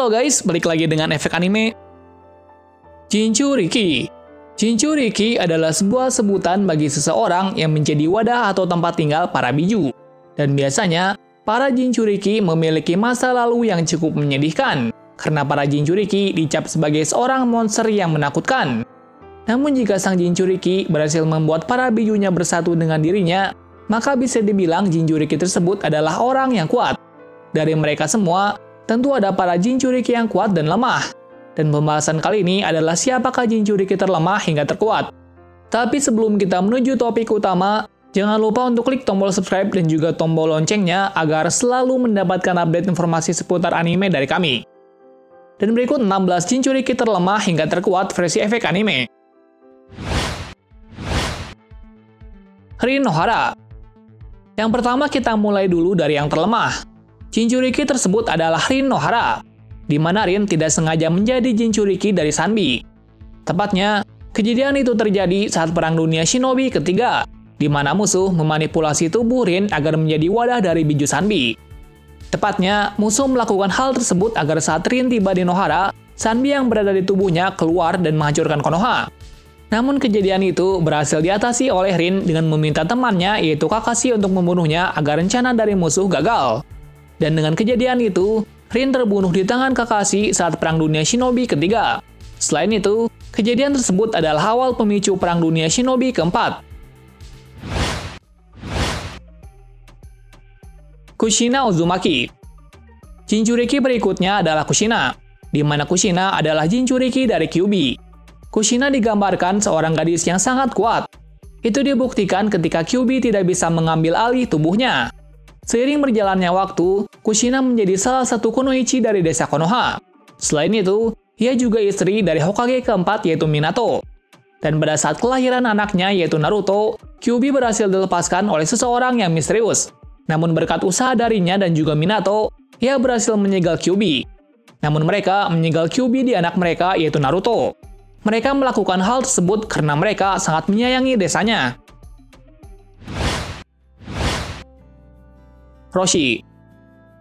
Halo guys, balik lagi dengan efek anime Jinchuriki. Jinchuriki adalah sebuah sebutan bagi seseorang yang menjadi wadah atau tempat tinggal para biju. Dan biasanya, para Jinchuriki memiliki masa lalu yang cukup menyedihkan, karena para Jinchuriki dicap sebagai seorang monster yang menakutkan. Namun jika sang Jinchuriki berhasil membuat para bijunya bersatu dengan dirinya, maka bisa dibilang Jinchuriki tersebut adalah orang yang kuat. Dari mereka semua, tentu ada para Jinchuriki yang kuat dan lemah. Dan pembahasan kali ini adalah siapakah Jinchuriki terlemah hingga terkuat. Tapi sebelum kita menuju topik utama, jangan lupa untuk klik tombol subscribe dan juga tombol loncengnya agar selalu mendapatkan update informasi seputar anime dari kami. Dan berikut 16 Jinchuriki terlemah hingga terkuat versi efek anime. Rin Nohara. Yang pertama kita mulai dulu dari yang terlemah. Jinchuriki tersebut adalah Rin Nohara, di mana Rin tidak sengaja menjadi Jinchuriki dari Sanbi. Tepatnya, kejadian itu terjadi saat Perang Dunia Shinobi ketiga, di mana musuh memanipulasi tubuh Rin agar menjadi wadah dari biju Sanbi. Tepatnya, musuh melakukan hal tersebut agar saat Rin tiba di Nohara, Sanbi yang berada di tubuhnya keluar dan menghancurkan Konoha. Namun kejadian itu berhasil diatasi oleh Rin dengan meminta temannya yaitu Kakashi untuk membunuhnya agar rencana dari musuh gagal. Dan dengan kejadian itu, Rin terbunuh di tangan Kakashi saat Perang Dunia Shinobi ketiga. Selain itu, kejadian tersebut adalah awal pemicu Perang Dunia Shinobi keempat. Kushina Uzumaki. Jinchuriki berikutnya adalah Kushina, di mana Kushina adalah Jinchuriki dari Kyuubi. Kushina digambarkan seorang gadis yang sangat kuat. Itu dibuktikan ketika Kyuubi tidak bisa mengambil alih tubuhnya. Seiring berjalannya waktu, Kushina menjadi salah satu kunoichi dari desa Konoha. Selain itu, ia juga istri dari Hokage keempat yaitu Minato. Dan pada saat kelahiran anaknya yaitu Naruto, Kyuubi berhasil dilepaskan oleh seseorang yang misterius. Namun berkat usaha darinya dan juga Minato, ia berhasil menyegel Kyuubi. Namun mereka menyegel Kyuubi di anak mereka yaitu Naruto. Mereka melakukan hal tersebut karena mereka sangat menyayangi desanya. Roshi.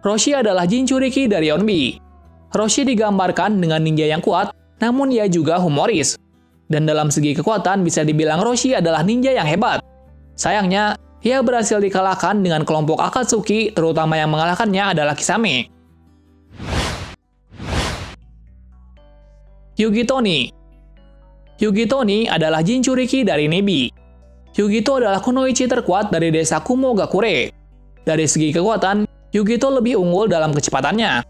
Roshi adalah Jinchuriki dari Yonbi. Roshi digambarkan dengan ninja yang kuat, namun ia juga humoris. Dan dalam segi kekuatan bisa dibilang Roshi adalah ninja yang hebat. Sayangnya, ia berhasil dikalahkan dengan kelompok Akatsuki, terutama yang mengalahkannya adalah Kisame. Yugitoni. Yugitoni adalah Jinchuriki dari Nebi. Yugito adalah kunoichi terkuat dari desa Kumogakure. Dari segi kekuatan, Yugito lebih unggul dalam kecepatannya.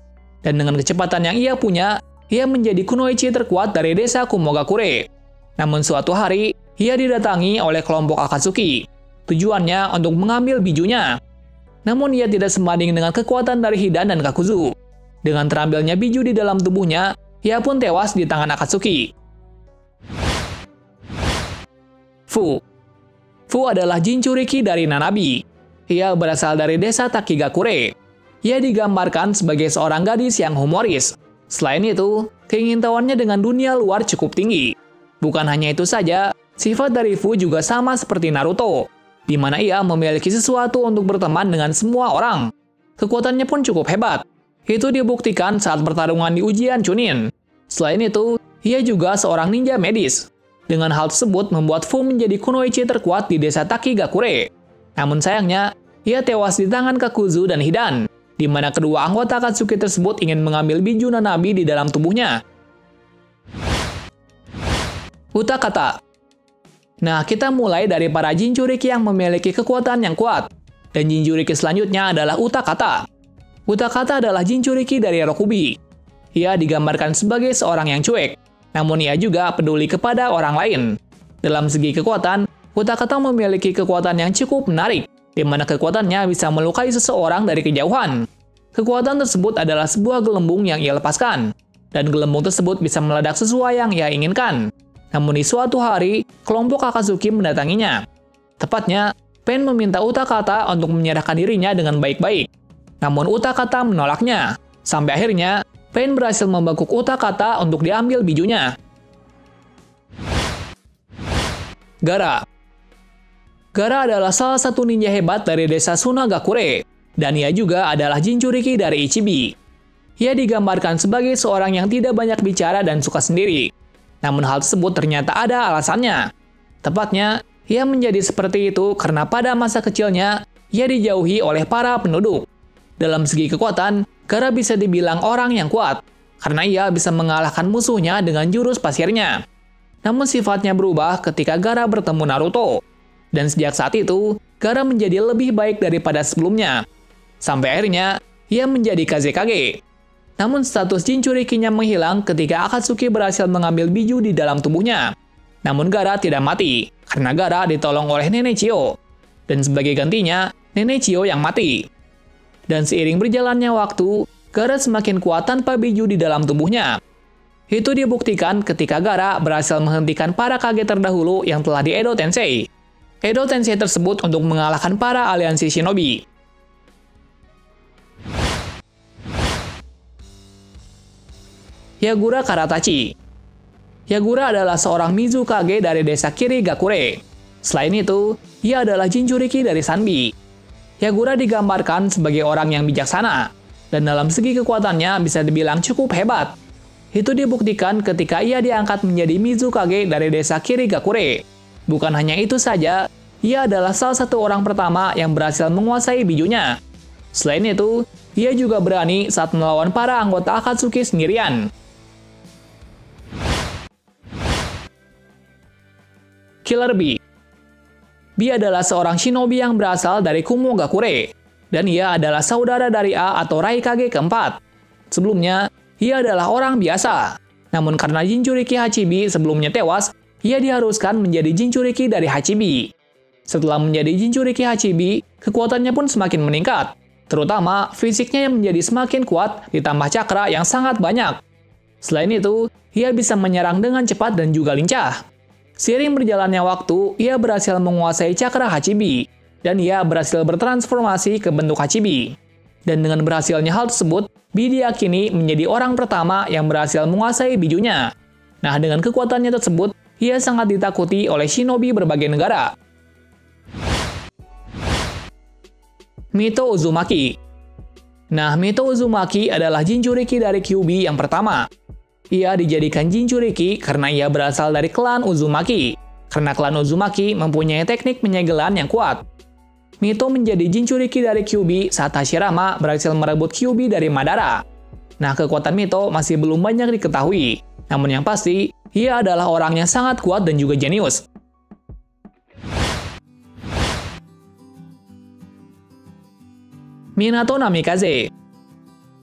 Dan dengan kecepatan yang ia punya, ia menjadi kunoichi terkuat dari desa Kumogakure. Namun suatu hari, ia didatangi oleh kelompok Akatsuki. Tujuannya untuk mengambil bijunya. Namun ia tidak sebanding dengan kekuatan dari Hidan dan Kakuzu. Dengan terambilnya biju di dalam tubuhnya, ia pun tewas di tangan Akatsuki. Fu. Fu adalah Jinchuriki dari Nanabi. Ia berasal dari desa Takigakure. Ia digambarkan sebagai seorang gadis yang humoris. Selain itu, keingintahuannya dengan dunia luar cukup tinggi. Bukan hanya itu saja, sifat dari Fu juga sama seperti Naruto, di mana ia memiliki sesuatu untuk berteman dengan semua orang. Kekuatannya pun cukup hebat. Itu dibuktikan saat pertarungan di ujian Chunin. Selain itu, ia juga seorang ninja medis. Dengan hal tersebut membuat Fu menjadi kunoichi terkuat di desa Takigakure. Namun sayangnya, ia tewas di tangan Kakuzu dan Hidan, di mana kedua anggota Akatsuki tersebut ingin mengambil biju Nanabi di dalam tubuhnya. Utakata. Nah, kita mulai dari para Jinchuriki yang memiliki kekuatan yang kuat. Dan Jinchuriki selanjutnya adalah Utakata. Utakata adalah Jinchuriki dari Rokubi. Ia digambarkan sebagai seorang yang cuek, namun ia juga peduli kepada orang lain. Dalam segi kekuatan, Utakata memiliki kekuatan yang cukup menarik, di mana kekuatannya bisa melukai seseorang dari kejauhan. Kekuatan tersebut adalah sebuah gelembung yang ia lepaskan, dan gelembung tersebut bisa meledak sesuai yang ia inginkan. Namun di suatu hari, kelompok Akatsuki mendatanginya. Tepatnya, Pain meminta Utakata untuk menyerahkan dirinya dengan baik-baik. Namun Utakata menolaknya, sampai akhirnya Pain berhasil membekuk Utakata untuk diambil bijunya. Gara. Gara adalah salah satu ninja hebat dari desa Sunagakure, dan ia juga adalah Jinchuriki dari Ichibi. ia digambarkan sebagai seorang yang tidak banyak bicara dan suka sendiri. Namun hal tersebut ternyata ada alasannya. Tepatnya, ia menjadi seperti itu karena pada masa kecilnya, ia dijauhi oleh para penduduk. Dalam segi kekuatan, Gaara bisa dibilang orang yang kuat, karena ia bisa mengalahkan musuhnya dengan jurus pasirnya. Namun sifatnya berubah ketika Gaara bertemu Naruto. Dan sejak saat itu, Gaara menjadi lebih baik daripada sebelumnya. Sampai akhirnya, ia menjadi Kazekage. Namun status Jinchurikinya menghilang ketika Akatsuki berhasil mengambil biju di dalam tubuhnya. Namun Gaara tidak mati, karena Gaara ditolong oleh Nenek Chiyo. Dan sebagai gantinya, Nenek Chiyo yang mati. Dan seiring berjalannya waktu, Gaara semakin kuat tanpa biju di dalam tubuhnya. Itu dibuktikan ketika Gaara berhasil menghentikan para kage terdahulu yang telah di Edo Tensei. Edo Tensei tersebut untuk mengalahkan para aliansi shinobi. Yagura Karatachi. Yagura adalah seorang Mizukage dari desa Kirigakure. Selain itu, ia adalah Jinchuriki dari Sanbi. Yagura digambarkan sebagai orang yang bijaksana, dan dalam segi kekuatannya bisa dibilang cukup hebat. Itu dibuktikan ketika ia diangkat menjadi Mizukage dari desa Kirigakure. Bukan hanya itu saja, ia adalah salah satu orang pertama yang berhasil menguasai bijunya. Selain itu, ia juga berani saat melawan para anggota Akatsuki sendirian. Killer Bee. Bee adalah seorang shinobi yang berasal dari Kumogakure, dan ia adalah saudara dari A atau Raikage keempat. Sebelumnya, ia adalah orang biasa. Namun karena Jinchuriki Hachibi sebelumnya tewas, ia diharuskan menjadi Jinchuriki dari Hachibi. Setelah menjadi Jinchuriki Hachibi, kekuatannya pun semakin meningkat. Terutama, fisiknya yang menjadi semakin kuat ditambah cakra yang sangat banyak. Selain itu, ia bisa menyerang dengan cepat dan juga lincah. Seiring berjalannya waktu, ia berhasil menguasai cakra Hachibi, dan ia berhasil bertransformasi ke bentuk Hachibi. Dan dengan berhasilnya hal tersebut, Bee diyakini menjadi orang pertama yang berhasil menguasai bijunya. Nah, dengan kekuatannya tersebut, ia sangat ditakuti oleh shinobi berbagai negara. Mito Uzumaki. Nah, Mito Uzumaki adalah Jinchuriki dari Kyuubi yang pertama. Ia dijadikan Jinchuriki karena ia berasal dari klan Uzumaki. Karena klan Uzumaki mempunyai teknik penyegelan yang kuat. Mito menjadi Jinchuriki dari Kyuubi saat Hashirama berhasil merebut Kyuubi dari Madara. Nah, kekuatan Mito masih belum banyak diketahui. Namun yang pasti, ia adalah orang yang sangat kuat dan juga jenius. Minato Namikaze.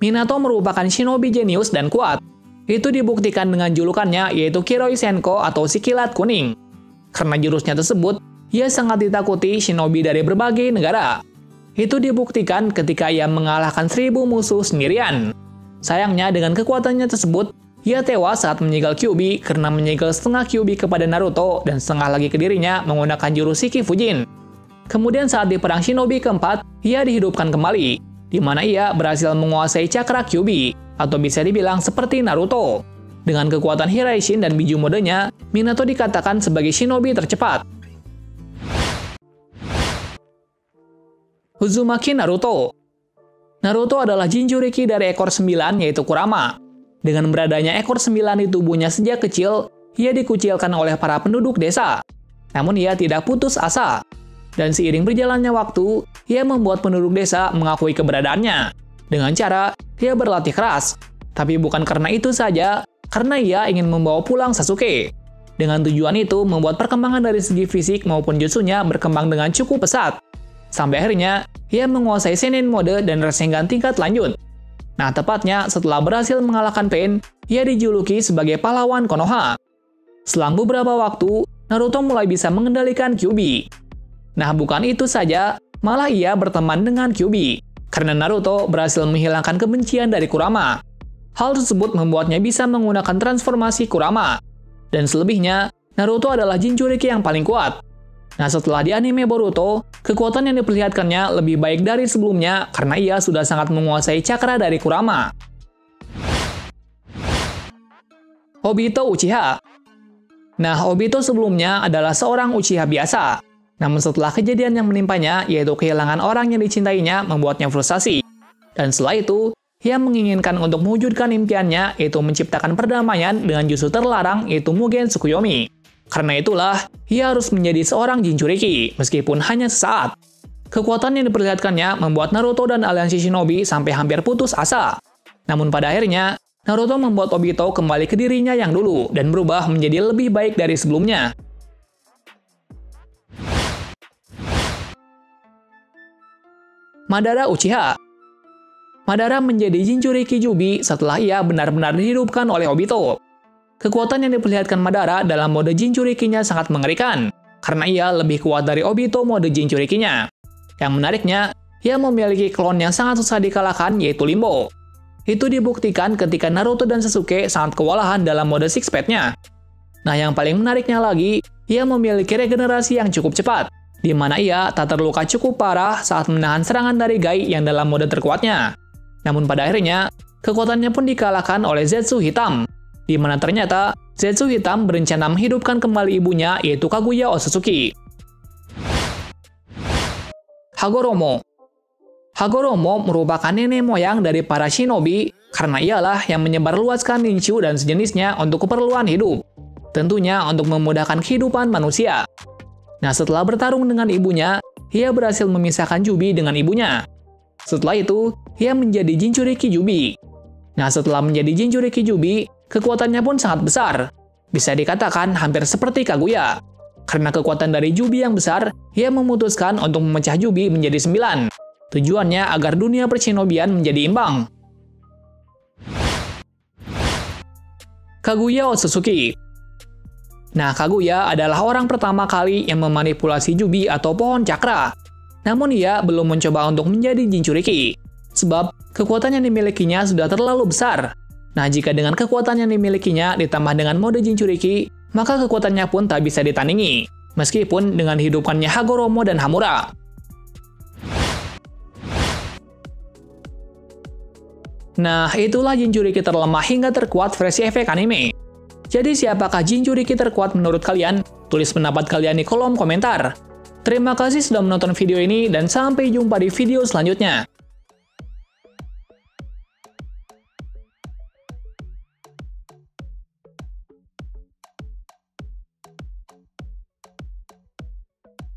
Minato merupakan shinobi jenius dan kuat. Itu dibuktikan dengan julukannya yaitu Kiroi Senko atau si kilat kuning. Karena jurusnya tersebut, ia sangat ditakuti shinobi dari berbagai negara. Itu dibuktikan ketika ia mengalahkan 1000 musuh sendirian. Sayangnya dengan kekuatannya tersebut, ia tewas saat menyegel Kyuubi karena menyegel setengah Kyuubi kepada Naruto dan setengah lagi ke dirinya menggunakan jurus Shiki Fujin. Kemudian saat di perang shinobi keempat, ia dihidupkan kembali, di mana ia berhasil menguasai cakra Kyuubi, atau bisa dibilang seperti Naruto. Dengan kekuatan Hiraishin dan biju modenya, Minato dikatakan sebagai shinobi tercepat. Uzumaki Naruto. Naruto adalah Jinchuriki dari ekor 9 yaitu Kurama. Dengan beradanya ekor 9 di tubuhnya sejak kecil, ia dikucilkan oleh para penduduk desa. Namun ia tidak putus asa. Dan seiring berjalannya waktu, ia membuat penduduk desa mengakui keberadaannya. Dengan cara, ia berlatih keras. Tapi bukan karena itu saja, karena ia ingin membawa pulang Sasuke. Dengan tujuan itu, membuat perkembangan dari segi fisik maupun jutsunya berkembang dengan cukup pesat. Sampai akhirnya, ia menguasai Senin mode dan Rasengan tingkat lanjut. Nah, tepatnya setelah berhasil mengalahkan Pain, ia dijuluki sebagai pahlawan Konoha. Selang beberapa waktu, Naruto mulai bisa mengendalikan Kyuubi. Nah, bukan itu saja, malah ia berteman dengan Kyuubi. Karena Naruto berhasil menghilangkan kebencian dari Kurama. Hal tersebut membuatnya bisa menggunakan transformasi Kurama. Dan selebihnya, Naruto adalah Jinchuriki yang paling kuat. Nah, setelah di anime Boruto, kekuatan yang diperlihatkannya lebih baik dari sebelumnya karena ia sudah sangat menguasai cakra dari Kurama. Obito Uchiha. Nah, Obito sebelumnya adalah seorang Uchiha biasa. Namun setelah kejadian yang menimpanya, yaitu kehilangan orang yang dicintainya membuatnya frustasi. Dan setelah itu, ia menginginkan untuk mewujudkan impiannya, yaitu menciptakan perdamaian dengan jutsu terlarang, yaitu Mugen Tsukuyomi. Karena itulah, ia harus menjadi seorang Jinchuriki, meskipun hanya sesaat. Kekuatan yang diperlihatkannya membuat Naruto dan aliansi shinobi sampai hampir putus asa. Namun pada akhirnya, Naruto membuat Obito kembali ke dirinya yang dulu, dan berubah menjadi lebih baik dari sebelumnya. Madara Uchiha. Madara menjadi Jinchuriki Kyuubi setelah ia benar-benar dihidupkan oleh Obito. Kekuatan yang diperlihatkan Madara dalam mode Jinchurikinya sangat mengerikan, karena ia lebih kuat dari Obito mode Jinchurikinya. Yang menariknya, ia memiliki klon yang sangat susah dikalahkan, yaitu Limbo. Itu dibuktikan ketika Naruto dan Sasuke sangat kewalahan dalam mode Six Path-nya. Nah, yang paling menariknya lagi, ia memiliki regenerasi yang cukup cepat, di mana ia tak terluka cukup parah saat menahan serangan dari Gai yang dalam mode terkuatnya. Namun pada akhirnya, kekuatannya pun dikalahkan oleh Zetsu Hitam, di mana ternyata Zetsu Hitam berencana menghidupkan kembali ibunya, yaitu Kaguya Otsutsuki. Hagoromo. Hagoromo merupakan nenek moyang dari para shinobi, karena ialah yang menyebarluaskan ninju dan sejenisnya untuk keperluan hidup. Tentunya untuk memudahkan kehidupan manusia. Nah, setelah bertarung dengan ibunya, ia berhasil memisahkan Kyuubi dengan ibunya. Setelah itu, ia menjadi Jinchuriki Kyuubi. Nah, setelah menjadi Jinchuriki Kyuubi, kekuatannya pun sangat besar. Bisa dikatakan hampir seperti Kaguya. Karena kekuatan dari Kyuubi yang besar, ia memutuskan untuk memecah Kyuubi menjadi 9. Tujuannya agar dunia pershinobian menjadi imbang. Kaguya Otsutsuki. Nah, Kaguya adalah orang pertama kali yang memanipulasi Kyuubi atau pohon cakra. Namun ia belum mencoba untuk menjadi Jinchuriki, sebab kekuatan yang dimilikinya sudah terlalu besar. Nah, jika dengan kekuatan yang dimilikinya ditambah dengan mode Jinchuriki, maka kekuatannya pun tak bisa ditandingi, meskipun dengan hidupannya Hagoromo dan Hamura. Nah, itulah Jinchuriki terlemah hingga terkuat versi efek anime. Jadi siapakah Jinchuriki terkuat menurut kalian? Tulis pendapat kalian di kolom komentar. Terima kasih sudah menonton video ini dan sampai jumpa di video selanjutnya.